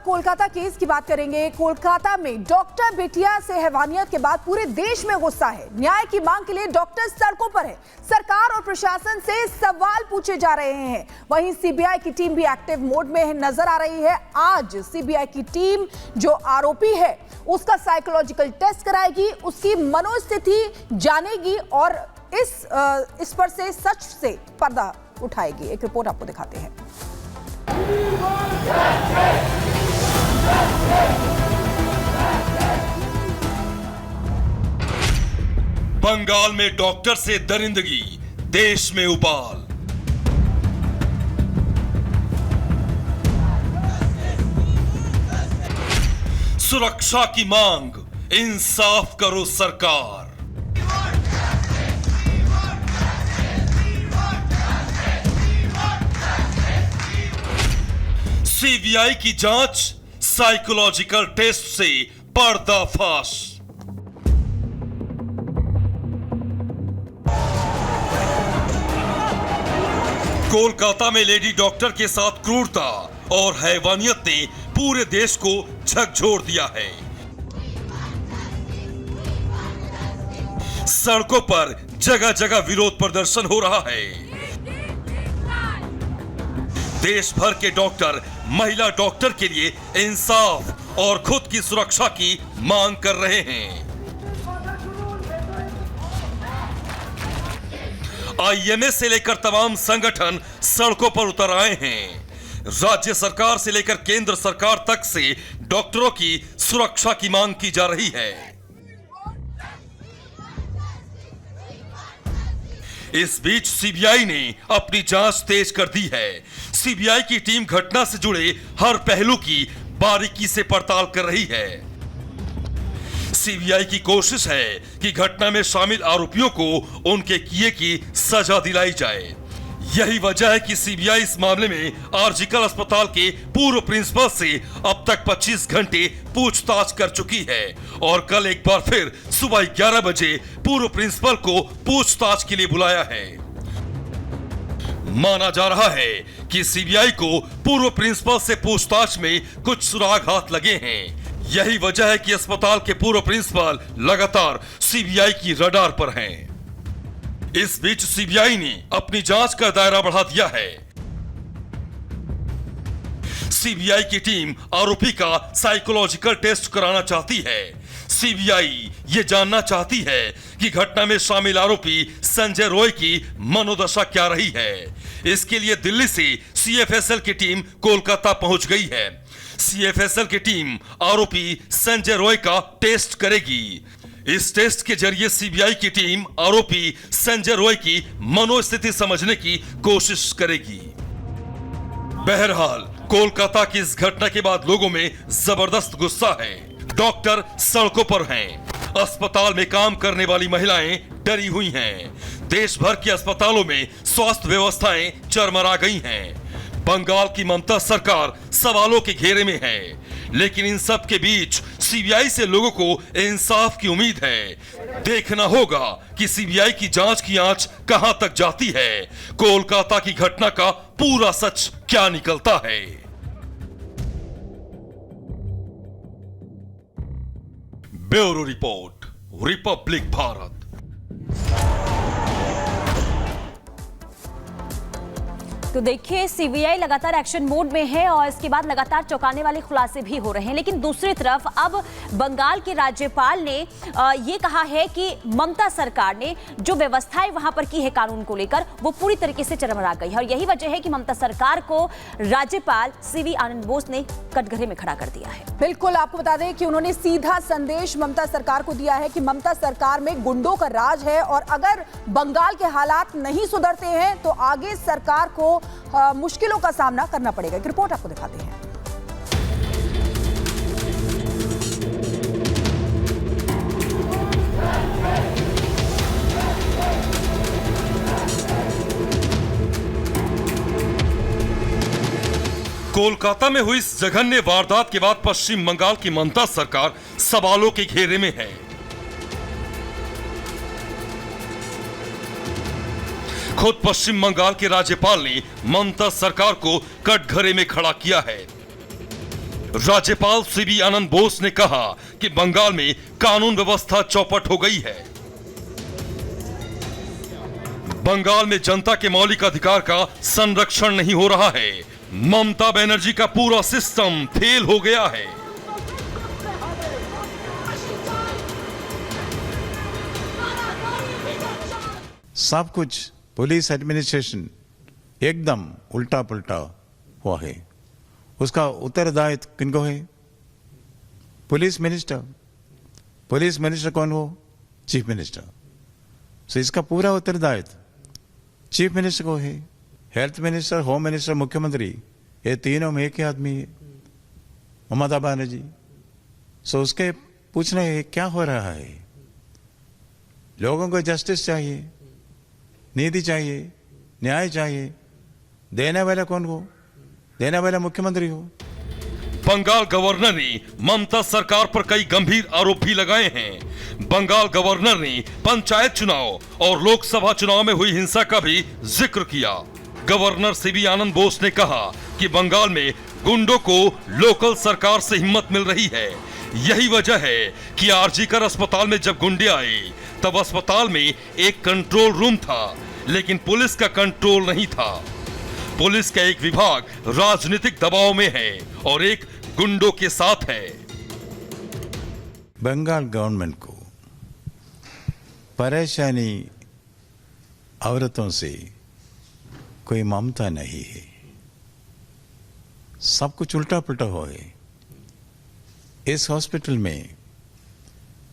Kolkata case की बात करेंगे। कोलकाता में डॉक्टर बिटिया से हैवानियत के बाद पूरे देश में गुस्सा है। न्याय की मांग के लिए डॉक्टर सड़कों पर है। सरकार और प्रशासन से सवाल पूछे जा रहे हैं। वहीं सीबीआई की टीम भी एक्टिव मोड में नजर आ रही है। आज सीबीआई की टीम जो आरोपी है उसका साइकोलॉजिकल टेस्ट कराएगी, उसकी मनोस्थिति जानेगी और इस पर से सच से पर्दा उठाएगी। एक रिपोर्ट आपको दिखाते हैं। बंगाल में डॉक्टर से दरिंदगी, देश में उबाल। सुरक्षा की मांग, इंसाफ करो सरकार। सीबीआई की जांच, साइकोलॉजिकल टेस्ट से पर्दाफाश। कोलकाता में लेडी डॉक्टर के साथ क्रूरता और हैवानियत ने पूरे देश को झकझोर दिया है। सड़कों पर जगह जगह विरोध प्रदर्शन हो रहा है। देश भर के डॉक्टर महिला डॉक्टर के लिए इंसाफ और खुद की सुरक्षा की मांग कर रहे हैं। आईएमए से लेकर तमाम संगठन सड़कों पर उतर आए हैं। राज्य सरकार से लेकर केंद्र सरकार तक से डॉक्टरों की सुरक्षा की मांग की जा रही है। इस बीच सीबीआई ने अपनी जांच तेज कर दी है। सीबीआई की टीम घटना से जुड़े हर पहलू की बारीकी से पड़ताल कर रही है। सीबीआई की कोशिश है कि घटना में शामिल आरोपियों को उनके किए की सजा दिलाई जाए। यही वजह है कि सीबीआई इस मामले में आरजीकर अस्पताल के पूर्व प्रिंसिपल से अब तक 25 घंटे पूछताछ कर चुकी है और कल एक बार फिर सुबह 11 बजे पूर्व प्रिंसिपल को पूछताछ के लिए बुलाया है। माना जा रहा है कि सीबीआई को पूर्व प्रिंसिपल से पूछताछ में कुछ सुराग हाथ लगे हैं। यही वजह है कि अस्पताल के पूर्व प्रिंसिपल लगातार सीबीआई की रडार पर हैं। इस बीच सीबीआई ने अपनी जांच का दायरा बढ़ा दिया है। सीबीआई की टीम आरोपी का साइकोलॉजिकल टेस्ट कराना चाहती है। सीबीआई ये जानना चाहती है कि घटना में शामिल आरोपी संजय रॉय की मनोदशा क्या रही है। इसके लिए दिल्ली से सीएफएसएल की टीम कोलकाता पहुंच गई है। सीएफएसएल की टीम आरोपी संजय रॉय का टेस्ट करेगी। इस टेस्ट के जरिए सीबीआई की टीम आरोपी संजय रॉय की मनोस्थिति समझने की कोशिश करेगी। बहरहाल कोलकाता की इस घटना के बाद लोगों में जबरदस्त गुस्सा है। डॉक्टर सड़कों पर हैं। अस्पताल में काम करने वाली महिलाएं डरी हुई हैं। देश भर के अस्पतालों में स्वास्थ्य व्यवस्थाएं चरमरा गई हैं। बंगाल की ममता सरकार सवालों के घेरे में है, लेकिन इन सब के बीच सीबीआई से लोगों को इंसाफ की उम्मीद है। देखना होगा कि सीबीआई की जांच की आंच कहां तक जाती है। कोलकाता की घटना का पूरा सच क्या निकलता है। Bureau report, Republic Bharat. तो देखिए, सीबीआई लगातार एक्शन मोड में है और इसके बाद लगातार चौंकाने वाले खुलासे भी हो रहे हैं। लेकिन दूसरी तरफ अब बंगाल के राज्यपाल ने ये कहा है कि ममता सरकार ने जो व्यवस्थाएं वहां पर की है कानून को लेकर, वो पूरी तरीके से चरमरा गई है और यही वजह है कि ममता सरकार को राज्यपाल सीवी आनंद बोस ने कटघरे में खड़ा कर दिया है। बिल्कुल, आपको बता दें कि उन्होंने सीधा संदेश ममता सरकार को दिया है कि ममता सरकार में गुंडों का राज है और अगर बंगाल के हालात नहीं सुधरते हैं तो आगे सरकार को मुश्किलों का सामना करना पड़ेगा। एक रिपोर्ट आपको दिखाते हैं। कोलकाता में हुई इस जघन्य वारदात के बाद पश्चिम बंगाल की ममता सरकार सवालों के घेरे में है। खुद पश्चिम बंगाल के राज्यपाल ने ममता सरकार को कटघरे में खड़ा किया है। राज्यपाल सीबी आनंद बोस ने कहा कि बंगाल में कानून व्यवस्था चौपट हो गई है। बंगाल में जनता के मौलिक अधिकार का संरक्षण नहीं हो रहा है। ममता बनर्जी का पूरा सिस्टम फेल हो गया है। सब कुछ पुलिस एडमिनिस्ट्रेशन एकदम उल्टा पुल्टा हुआ है। उसका उत्तरदायित्व किनको है? Police minister. पुलिस मिनिस्टर कौन हो? Chief minister. सो इसका पूरा उत्तरदायित्व चीफ मिनिस्टर को है। हेल्थ मिनिस्टर, होम मिनिस्टर, मुख्यमंत्री, ये तीनों में एक ही आदमी है, ममता बनर्जी। सो उसके पूछना है क्या हो रहा है। लोगों को जस्टिस चाहिए, नीति चाहिए, न्याय चाहिए। देने वाला कौन हो? देने वाला मुख्यमंत्री हो। बंगाल गवर्नर ने ममता सरकार पर कई गंभीर आरोप भी लगाए हैं। बंगाल गवर्नर ने पंचायत चुनाव और लोकसभा चुनाव में हुई हिंसा का भी जिक्र किया। गवर्नर सीबी आनंद बोस ने कहा कि बंगाल में गुंडों को लोकल सरकार से हिम्मत मिल रही है। यही वजह है कि आरजीकर अस्पताल में जब गुंडे आए तब अस्पताल में एक कंट्रोल रूम था, लेकिन पुलिस का कंट्रोल नहीं था। पुलिस का एक विभाग राजनीतिक दबाव में है और एक गुंडों के साथ है। बंगाल गवर्नमेंट को परेशानी औरतों से कोई ममता नहीं है। सब कुछ उल्टा पुल्टा हो है। इस हॉस्पिटल में,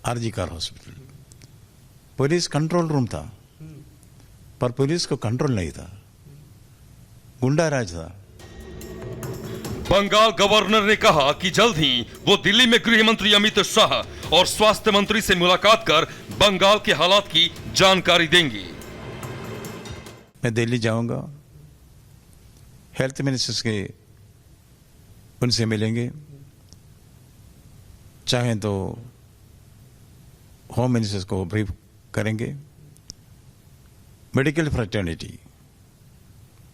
RG Kar hospital, police control room था, पर पुलिस को कंट्रोल नहीं था, गुंडा राज था। बंगाल गवर्नर ने कहा कि जल्द ही वो दिल्ली में गृह मंत्री अमित शाह और स्वास्थ्य मंत्री से मुलाकात कर बंगाल के हालात की जानकारी देंगे। मैं दिल्ली जाऊंगा, हेल्थ मिनिस्टर्स के उनसे मिलेंगे, चाहे तो होम मिनिस्टर्स को ब्रीफ करेंगे। मेडिकल फ्रेटर्निटी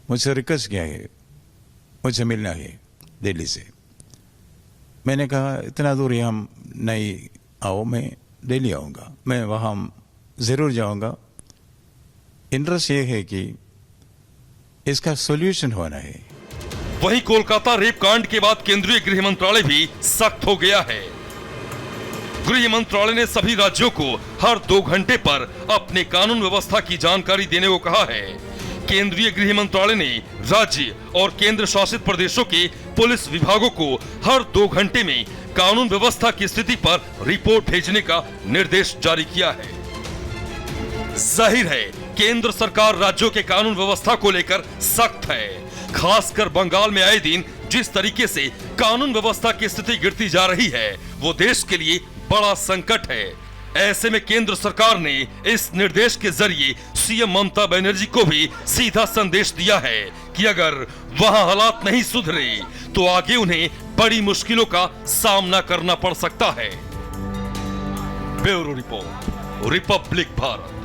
मुझसे रिक्वेस्ट किया है, मुझे मिलना है दिल्ली से। मैंने कहा इतना दूर हम नहीं आओ, मैं दिल्ली आऊँगा, मैं वहाँ ज़रूर जाऊँगा। इंटरेस्ट ये है कि इसका सॉल्यूशन होना है। वहीं कोलकाता रेप कांड के बाद केंद्रीय गृह मंत्रालय भी सख्त हो गया है। गृह मंत्रालय ने सभी राज्यों को हर 2 घंटे पर अपने कानून व्यवस्था की जानकारी देने को कहा है। केंद्रीय गृह मंत्रालय ने राज्य और केंद्र शासित प्रदेशों के पुलिस विभागों को हर 2 घंटे में कानून व्यवस्था की स्थिति पर रिपोर्ट भेजने का निर्देश जारी किया है। जाहिर है केंद्र सरकार राज्यों के कानून व्यवस्था को लेकर सख्त है। खासकर बंगाल में आए दिन जिस तरीके से कानून व्यवस्था की स्थिति गिरती जा रही है, वो देश के लिए बड़ा संकट है। ऐसे में केंद्र सरकार ने इस निर्देश के जरिए सीएम ममता बनर्जी को भी सीधा संदेश दिया है कि अगर वहां हालात नहीं सुधरे तो आगे उन्हें बड़ी मुश्किलों का सामना करना पड़ सकता है। Bureau report, Republic Bharat.